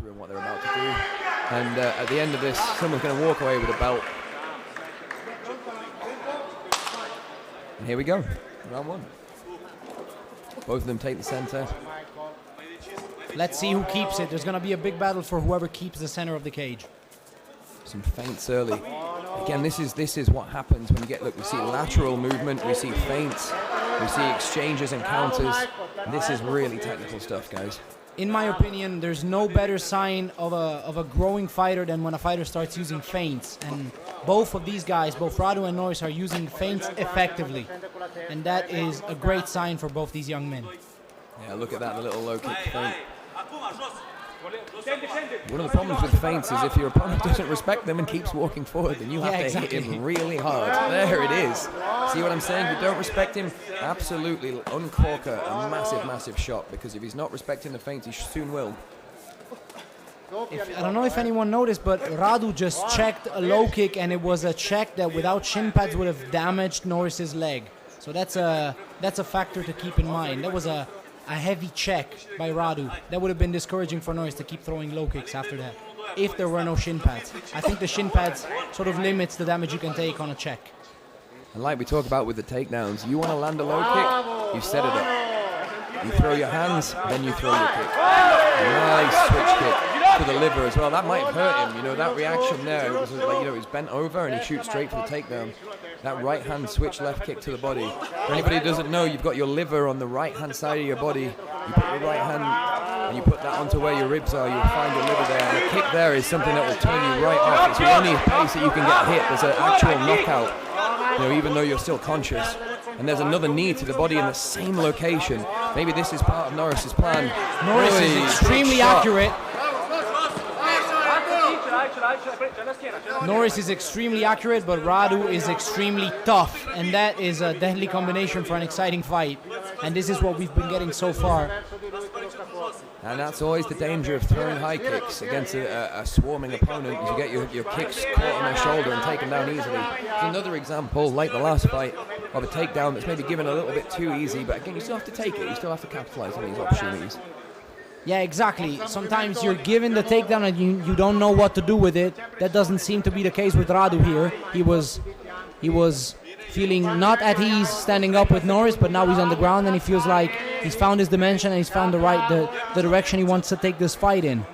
through and what they're about to do. And at the end of this, someone's going to walk away with a belt. And here we go, round one. Both of them take the center. Let's see who keeps it. There's going to be a big battle for whoever keeps the center of the cage. Some feints early. Again, this is what happens when you get, look, we see lateral movement, we see feints, we see exchanges and counters. And this is really technical stuff, guys. In my opinion, there's no better sign of a growing fighter than when a fighter starts using feints. And both of these guys, both Radu and Noris, are using feints effectively. And that is a great sign for both these young men. Yeah, look at that, the little low kick feint. One of the problems with feints is if your opponent doesn't respect them and keeps walking forward, then you have to hit him really hard. There it is. See what I'm saying? If you don't respect him, absolutely uncork a massive, massive shot, because if he's not respecting the feints, he soon will. I don't know if anyone noticed, but Radu just checked a low kick, and it was a check that without shin pads would have damaged Noris's leg. So that's a factor to keep in mind. That was a heavy check by Radu. That would have been discouraging for Noris to keep throwing low kicks after that, if there were no shin pads. I think the shin pads sort of limits the damage you can take on a check. And like we talk about with the takedowns, you want to land a low kick, you set it up. You throw your hands, then you throw your kick. Nice switch kick to the liver as well. That might hurt him, you know, that reaction there. It was like, you know, he's bent over and he shoots straight for the takedown. That right hand switch left kick to the body. For anybody who doesn't know, you've got your liver on the right hand side of your body. You put your right hand and you put that onto where your ribs are, you'll find your liver there. And the kick there is something that will turn you right off. It's the only place that you can get hit. There's an actual knockout, you know, even though you're still conscious. And there's another knee to the body in the same location. Maybe this is part of Noris's plan. Noris is extremely accurate. Noris is extremely accurate, but Radu is extremely tough, and that is a deadly combination for an exciting fight. And this is what we've been getting so far. And that's always the danger of throwing high kicks against a swarming opponent, is you get your kicks caught on their shoulder and taken down easily. It's another example, like the last fight, of a takedown that's maybe given a little bit too easy, but again, you still have to take it, you still have to capitalize on these opportunities. Yeah, exactly. Sometimes you're given the takedown and you don't know what to do with it. That doesn't seem to be the case with Radu here. He was feeling not at ease standing up with Noris, but now he's on the ground and he feels like he's found his dimension and he's found the direction he wants to take this fight in.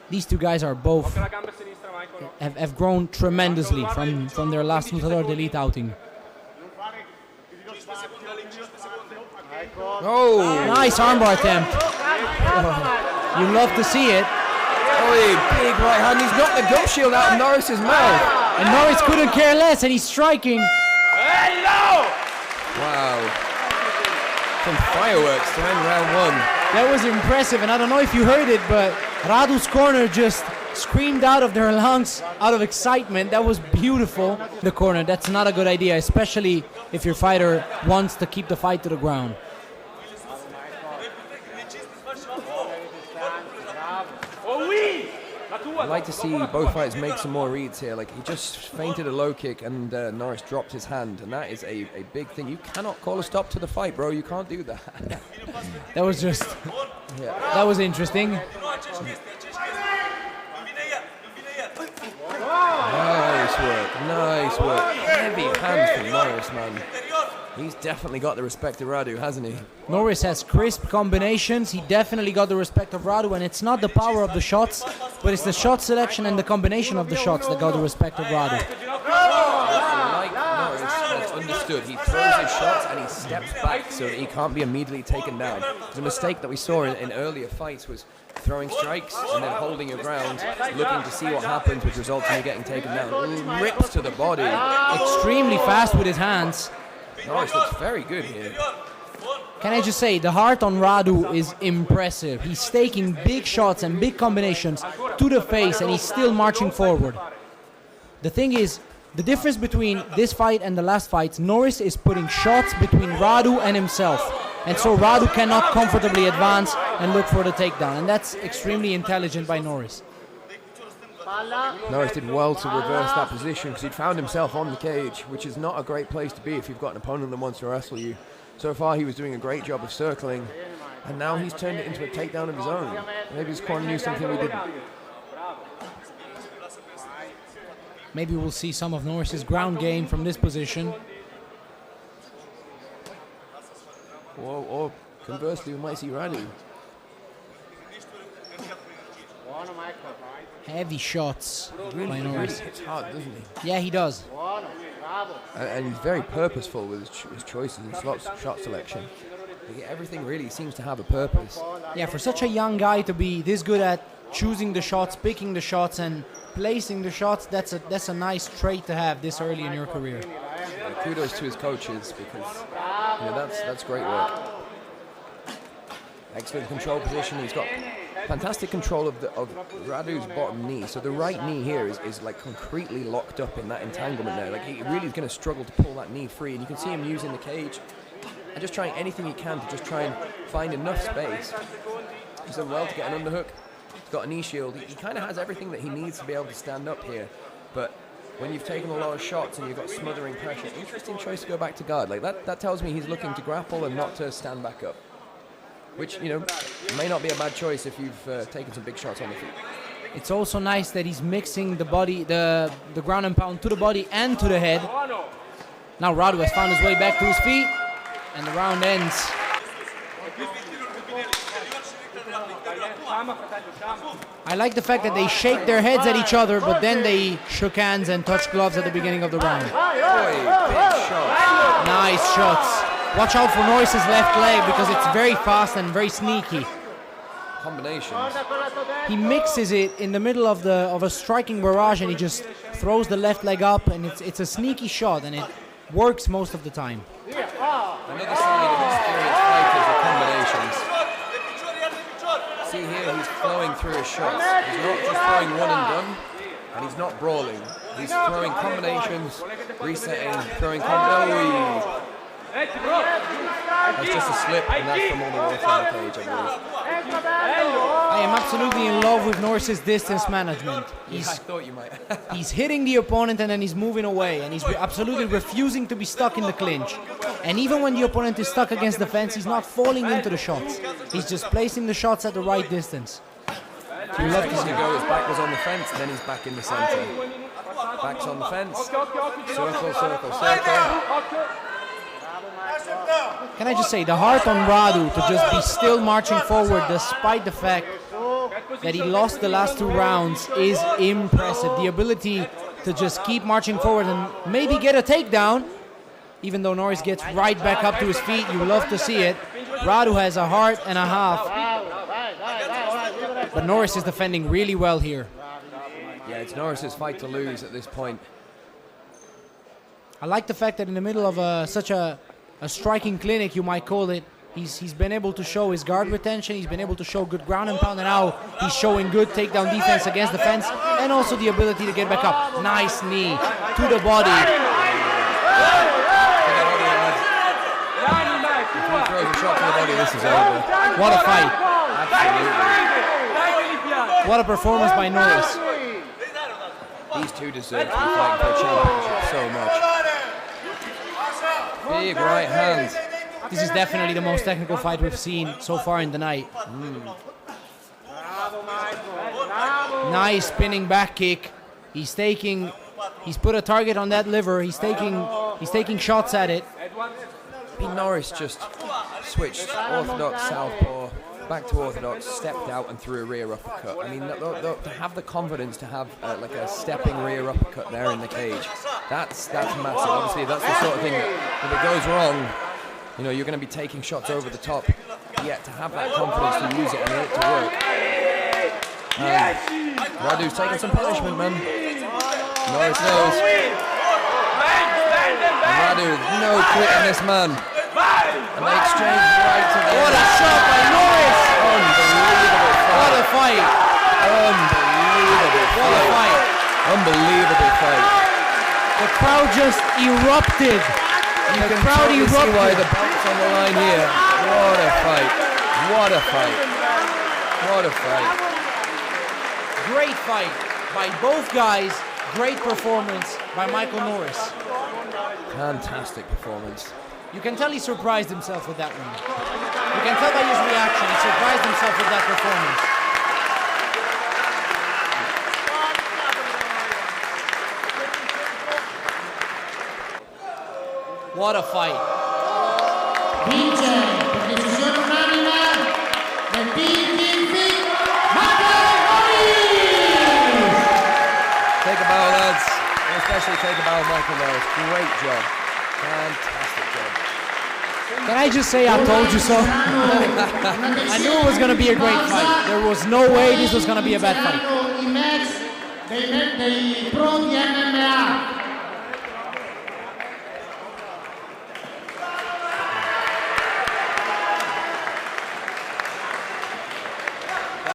These two guys are both have grown tremendously from their last Lutador de Elite outing. Oh, nice armbar attempt. Oh, you love to see it. Oh, big right hand. He's knocked the gum shield out of Noris's mouth. And Noris couldn't care less, and he's striking. Wow. Some fireworks to end round one. That was impressive, and I don't know if you heard it, but Radu's corner just screamed out of their lungs out of excitement. That was beautiful. The corner, that's not a good idea, especially if your fighter wants to keep the fight to the ground. I'd like to see both fighters make some more reads here. Like, he just feinted a low kick and Noris dropped his hand, and that is a big thing. You cannot call a stop to the fight, bro. You can't do that. That was just... Yeah. That was interesting. Nice work, nice work. Heavy hands from Noris, man. He's definitely got the respect of Radu, hasn't he? Noris has crisp combinations. He definitely got the respect of Radu, and it's not the power of the shots, but it's the shot selection and the combination of the shots that got the respect of Radu. Like Noris has understood, he throws his shots and he steps back so that he can't be immediately taken down. The mistake that we saw in earlier fights was throwing strikes and then holding your ground, looking to see what happens, which results in you getting taken down. Rips to the body. Extremely fast with his hands. Noris looks very good here. Can I just say, the heart on Radu is impressive. He's taking big shots and big combinations to the face, and he's still marching forward. The thing is, the difference between this fight and the last fight, Noris is putting shots between Radu and himself. And so Radu cannot comfortably advance and look for the takedown. And that's extremely intelligent by Noris. Noris did well to reverse that position because he'd found himself on the cage, which is not a great place to be if you've got an opponent that wants to wrestle you. So far he was doing a great job of circling And now he's turned it into a takedown of his own. Maybe his corner knew something we didn't. Maybe we'll see some of Noris's ground game from this position. Or conversely, we might see Radu. Heavy shots by Noris. Hits hard, doesn't he? Yeah, he does. And he's very purposeful with his choices and shot selection. Everything really seems to have a purpose. Yeah, for such a young guy to be this good at choosing the shots, picking the shots, and placing the shots, that's a nice trait to have this early in your career. Kudos to his coaches, because that's great work. Excellent control position. He's got fantastic control of Radu's bottom knee. So the right knee here is like concretely locked up in that entanglement there. Like he really is going to struggle to pull that knee free. And you can see him using the cage and just trying anything he can to just try and find enough space. He's done well to get an underhook. He's got a knee shield. He kind of has everything that he needs to be able to stand up here. But when you've taken a lot of shots and you've got smothering pressure, interesting choice to go back to guard. Like that tells me he's looking to grapple and not to stand back up. Which, may not be a bad choice if you've taken some big shots on the feet. It's also nice that he's mixing the body, the ground and pound to the body and to the head. Now Radu has found his way back to his feet, and the round ends. I like the fact that they shake their heads at each other, but then they shook hands and touched gloves at the beginning of the round. Big shots. Nice shots. Watch out for Noris's left leg because it's very fast and very sneaky. Combinations. He mixes it in the middle of a striking barrage, and he just throws the left leg up, and it's a sneaky shot, and it works most of the time. Another sign of experienced fighters are combinations. See here, he's flowing through his shots. He's not just throwing one and done, and he's not brawling. He's throwing combinations, resetting, throwing combinations. That's just a slip, and that's from all the way from the cage, I believe. I am absolutely in love with Noris's distance management. I thought you might. He's hitting the opponent and then he's moving away, and he's absolutely refusing to be stuck in the clinch. And even when the opponent is stuck against the fence, he's not falling into the shots. He's just placing the shots at the right distance. You love to see go. His back was on the fence, then he's back in the center. Back's on the fence. Circle, circle, circle. Can I just say, the heart on Radu to just be still marching forward despite the fact that he lost the last two rounds is impressive. The ability to just keep marching forward and maybe get a takedown, even though Noris gets right back up to his feet. You love to see it. Radu has a heart and a half. But Noris is defending really well here. Yeah, it's Noris's fight to lose at this point. I like the fact that in the middle of such a striking clinic, you might call it, he's been able to show his guard retention, he's been able to show good ground and pound, and now he's showing good takedown defense against the fence, and also the ability to get back up. Nice knee to the body. If he throws a shot to the body, this is over. What a fight. Absolutely. What a performance by Noris. These two deserve to be fighting for a championship so much. Big right hand. This is definitely the most technical fight we've seen so far in the night. Nice spinning back kick. He's put a target on that liver. He's taking shots at it. Noris just switched orthodox southpaw back to orthodox, stepped out and threw a rear uppercut. I mean, to have the confidence to have like a stepping rear uppercut there in the cage, that's massive. Obviously, that's the sort of thing that if it goes wrong, you're going to be taking shots over the top. Yet to have that confidence to use it and let it to work. Radu's taking some punishment, man. Noris knows. Radu, no quitting this man. And they exchange right to the What a shot by Noris! Unbelievable fight. What a fight! Unbelievable fight. Unbelievable fight. The crowd just erupted. You can totally see why the belt's on the line here. What a fight. What a fight. What a fight. Great fight by both guys. Great performance by Michael Noris. Fantastic performance. You can tell he surprised himself with that one. You can tell by his reaction, he surprised himself with that performance. What a fight. Vince per decisione unanime nel PTV Michael Noris! Take a bow, lads. Especially take a bow, Michael Noris. Great job. Fantastic job. Can I just say I told you so? I knew it was going to be a great fight. There was no way this was going to be a bad fight. I match dei pro di MMA.